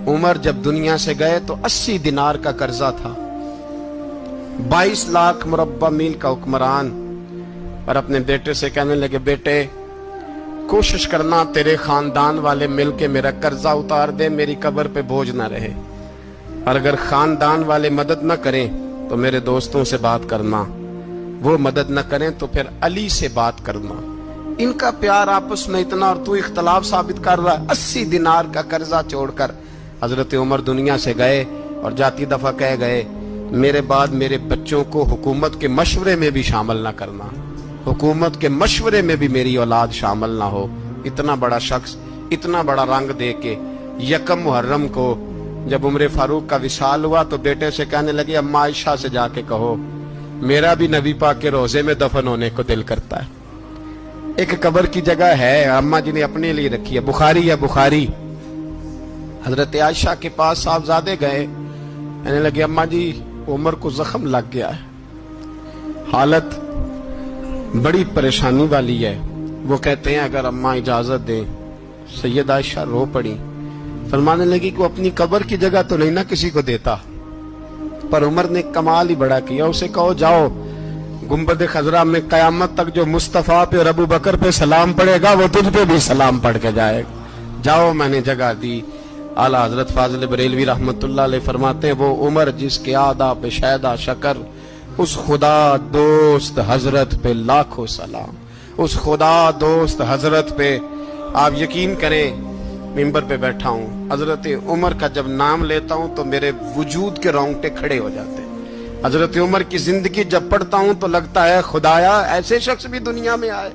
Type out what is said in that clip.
عمر جب دنیا سے گئے تو 80 دینار کا قرضہ تھا، 22 لاکھ مربع میل کا حکمران، اور اپنے بیٹے سے کہنے لگے بیٹے کوشش کرنا تیرے خاندان والے مل کے میرا قرضہ اتار دے، میری قبر پہ بوجھ نہ رہے، اور اگر خاندان والے مدد نہ کریں تو میرے دوستوں سے بات کرنا، وہ مدد نہ کریں تو پھر علی سے بات کرنا۔ ان کا پیار آپس میں اتنا، اور تو اختلاف ثابت کر رہا ہے۔ 80 دینار کا قرضہ چھوڑ کر حضرت عمر دنیا سے گئے اور جاتی دفعہ کہہ گئے میرے بعد میرے بچوں کو حکومت کے مشورے میں بھی شامل نہ کرنا، حکومت کے مشورے میں بھی میری اولاد شامل نہ ہو۔ اتنا بڑا شخص اتنا بڑا رنگ دے کے یکم محرم کو جب عمر فاروق کا وصال ہوا تو بیٹے سے کہنے لگے اما عائشہ سے جا کے کہو میرا بھی نبی پاک کے روزے میں دفن ہونے کو دل کرتا ہے۔ ایک قبر کی جگہ ہے اماں جی نے اپنے لیے رکھی ہے، بخاری ہے بخاری۔ حضرت عائشہ کے پاس صاحبزادے گئے، کہنے لگے اماں جی عمر کو زخم لگ گیا ہے، حالت بڑی پریشانی والی ہے۔ وہ کہتے ہیں اگر اماں اجازت دیں۔ سید عائشہ رو پڑی، فرمانے لگی کہ وہ اپنی قبر کی جگہ تو نہیں نہ کسی کو دیتا، پر عمر نے کمال ہی بڑا کیا، اسے کہو جاؤ گنبد خضرا میں قیامت تک جو مصطفیٰ پہ اور ابو بکر پہ سلام پڑے گا وہ تجھ پہ بھی سلام پڑھ کے جائے گا، جاؤ میں نے جگہ دی۔ اعلیٰ حضرت فاضل بریلوی رحمت اللہ علیہ فرماتے ہیں وہ عمر جس کے آدھا پہ شیدہ شکر، اس خدا دوست حضرت پہ لاکھوں سلام، اس خدا دوست حضرت پہ۔ آپ یقین کریں ممبر پہ بیٹھا ہوں، حضرت عمر کا جب نام لیتا ہوں تو میرے وجود کے رونگٹے کھڑے ہو جاتے ہیں۔ حضرت عمر کی زندگی جب پڑھتا ہوں تو لگتا ہے خدایا ایسے شخص بھی دنیا میں آئے۔